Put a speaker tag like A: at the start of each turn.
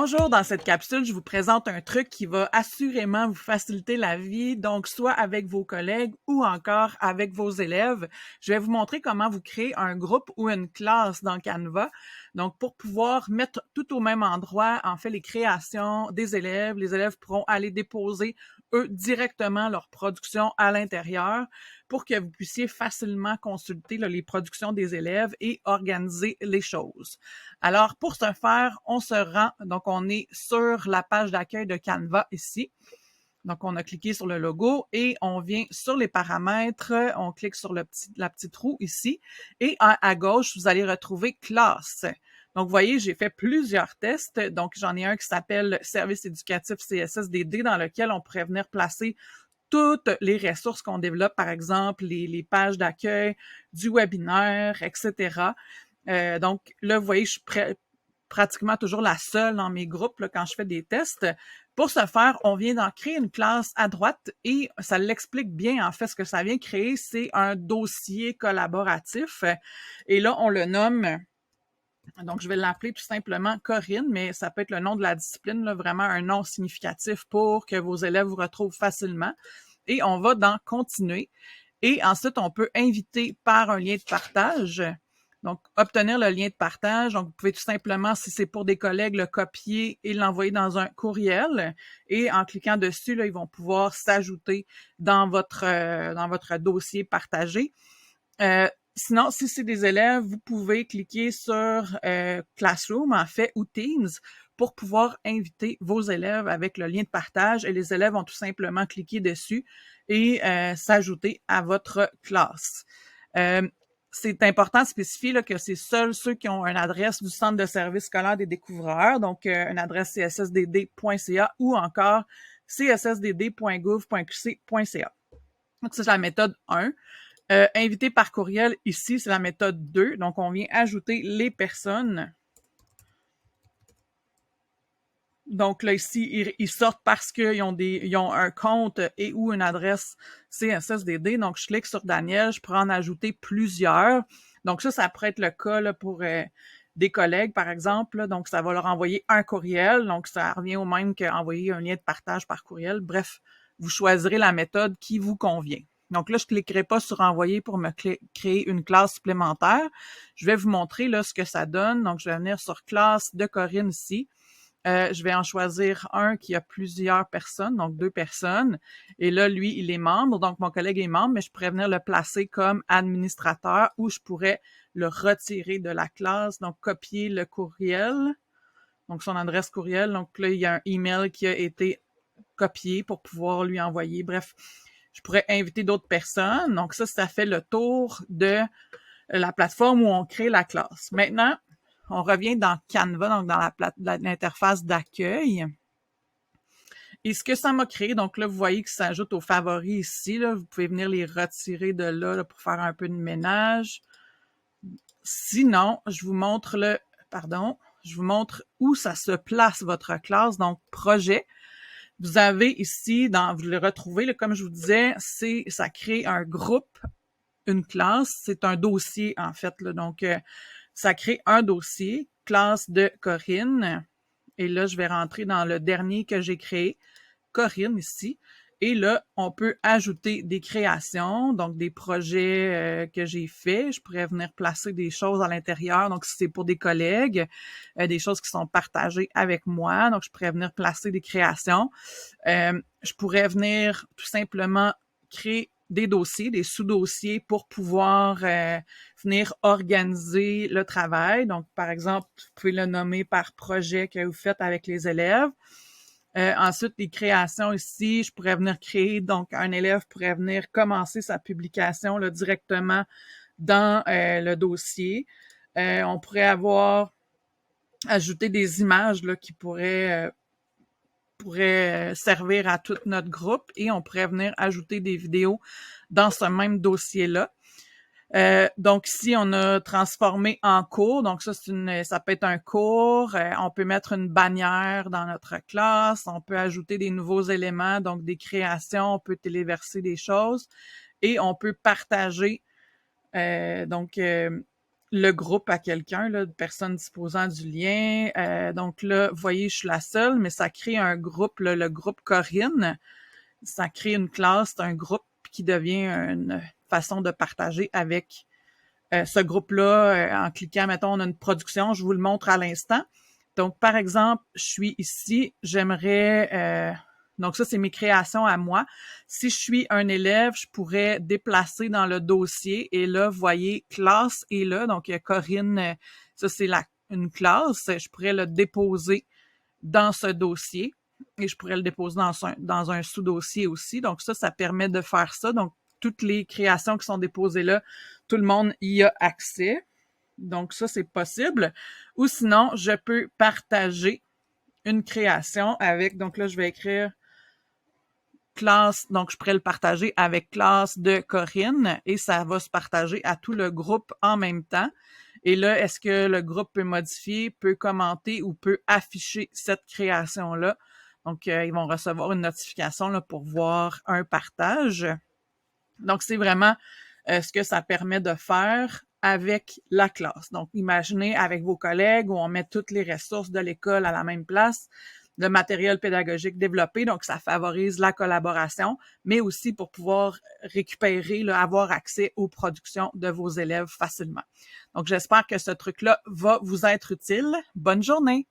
A: Bonjour, dans cette capsule, je vous présente un truc qui va assurément vous faciliter la vie, donc soit avec vos collègues ou encore avec vos élèves. Je vais vous montrer comment vous créez un groupe ou une classe dans Canva. Donc, pour pouvoir mettre tout au même endroit, en fait, les créations des élèves, les élèves pourront aller déposer, eux, directement leur production à l'intérieur pour que vous puissiez facilement consulter là, les productions des élèves et organiser les choses. Alors, pour ce faire, on se rend, donc on est sur la page d'accueil de Canva ici. Donc, on a cliqué sur le logo et on vient sur les paramètres, on clique sur la petite roue ici et à gauche, vous allez retrouver classe. Donc, vous voyez, j'ai fait plusieurs tests. Donc, j'en ai un qui s'appelle Service éducatif CSSDD dans lequel on pourrait venir placer toutes les ressources qu'on développe, par exemple, les pages d'accueil, du webinaire, etc. Donc, là, vous voyez, je suis pratiquement toujours la seule dans mes groupes là, quand je fais des tests. Pour ce faire, on vient d'en créer une classe à droite et ça l'explique bien. En fait, ce que ça vient créer, c'est un dossier collaboratif. Et là, on le nomme, donc je vais l'appeler tout simplement Corinne, mais ça peut être le nom de la discipline, là, vraiment un nom significatif pour que vos élèves vous retrouvent facilement. Et on va dans Continuer. Et ensuite, on peut inviter par un lien de partage. Donc, obtenir le lien de partage. Donc, vous pouvez tout simplement, si c'est pour des collègues, le copier et l'envoyer dans un courriel. Et en cliquant dessus, là, ils vont pouvoir s'ajouter dans votre dossier partagé. Sinon, si c'est des élèves, vous pouvez cliquer sur Classroom, en fait, ou Teams, pour pouvoir inviter vos élèves avec le lien de partage. Et les élèves vont tout simplement cliquer dessus et s'ajouter à votre classe. C'est important de spécifier là, que c'est seuls ceux qui ont une adresse du Centre de services scolaires des découvreurs, donc une adresse cssdd.ca ou encore cssdd.gouv.qc.ca. Donc, ça, c'est la méthode 1. Invité par courriel, ici, c'est la méthode 2. Donc, on vient ajouter les personnes. Donc, là, ici, ils sortent parce qu'ils ont un compte et ou une adresse CSSDD. Donc, je clique sur Daniel, je pourrais en ajouter plusieurs. Donc, ça pourrait être le cas là, pour des collègues, par exemple. Là. Donc, ça va leur envoyer un courriel. Donc, ça revient au même qu'envoyer un lien de partage par courriel. Bref, vous choisirez la méthode qui vous convient. Donc là, je ne cliquerai pas sur envoyer pour me créer une classe supplémentaire. Je vais vous montrer là ce que ça donne. Donc, je vais venir sur classe de Corinne ici. Je vais en choisir un qui a plusieurs personnes, donc 2 personnes. Et là, lui, il est membre, donc mon collègue est membre, mais je pourrais venir le placer comme administrateur ou je pourrais le retirer de la classe, donc copier le courriel, donc son adresse courriel. Donc là, il y a un email qui a été copié pour pouvoir lui envoyer. Bref, je pourrais inviter d'autres personnes. Donc ça fait le tour de la plateforme où on crée la classe. Maintenant, on revient dans Canva, donc dans l'interface d'accueil. Et ce que ça m'a créé, donc là, vous voyez que ça s'ajoute aux favoris ici. Là, vous pouvez venir les retirer de là, pour faire un peu de ménage. Sinon, je vous montre où ça se place votre classe, donc projet. Vous avez ici, vous le retrouvez, là, comme je vous disais, ça crée un groupe, une classe, c'est un dossier en fait. Là, donc, ça crée un dossier, classe de Corinne. Et là, je vais rentrer dans le dernier que j'ai créé, Corinne ici. Et là, on peut ajouter des créations, donc des projets que j'ai faits. Je pourrais venir placer des choses à l'intérieur. Donc, si c'est pour des collègues, des choses qui sont partagées avec moi. Donc, je pourrais venir placer des créations. Je pourrais venir tout simplement créer des dossiers, des sous-dossiers pour pouvoir venir organiser le travail. Donc, par exemple, vous pouvez le nommer par projet que vous faites avec les élèves. Ensuite, les créations ici, je pourrais venir créer, donc un élève pourrait venir commencer sa publication là, directement dans le dossier. On pourrait ajouter des images là, qui pourraient servir à tout notre groupe et on pourrait venir ajouter des vidéos dans ce même dossier-là. Donc ici, on a transformé en cours. Donc ça peut être un cours. On peut mettre une bannière dans notre classe. On peut ajouter des nouveaux éléments, donc des créations. On peut téléverser des choses et on peut partager. le groupe à quelqu'un, là, de personnes disposant du lien. Donc là, vous voyez, je suis la seule, mais ça crée un groupe, là, le groupe Corinne. Ça crée une classe, c'est un groupe qui devient une façon de partager avec ce groupe-là. En cliquant, mettons, on a une production, je vous le montre à l'instant. Donc, par exemple, je suis ici, j'aimerais... donc ça, c'est mes créations à moi. Si je suis un élève, je pourrais déplacer dans le dossier et là, vous voyez, classe est là. Donc, Corinne, ça, c'est une classe. Je pourrais le déposer dans ce dossier et je pourrais le déposer dans un sous-dossier aussi. Donc, ça permet de faire ça. Donc, toutes les créations qui sont déposées là, tout le monde y a accès. Donc, ça, c'est possible. Ou sinon, je peux partager une création avec, donc là, je vais écrire classe, donc je pourrais le partager avec classe de Corinne et ça va se partager à tout le groupe en même temps. Et là, est-ce que le groupe peut modifier, peut commenter ou peut afficher cette création-là? Donc, ils vont recevoir une notification là, pour voir un partage. Donc, c'est vraiment ce que ça permet de faire avec la classe. Donc, imaginez avec vos collègues où on met toutes les ressources de l'école à la même place, le matériel pédagogique développé, donc ça favorise la collaboration, mais aussi pour pouvoir récupérer, là, avoir accès aux productions de vos élèves facilement. Donc, j'espère que ce truc-là va vous être utile. Bonne journée!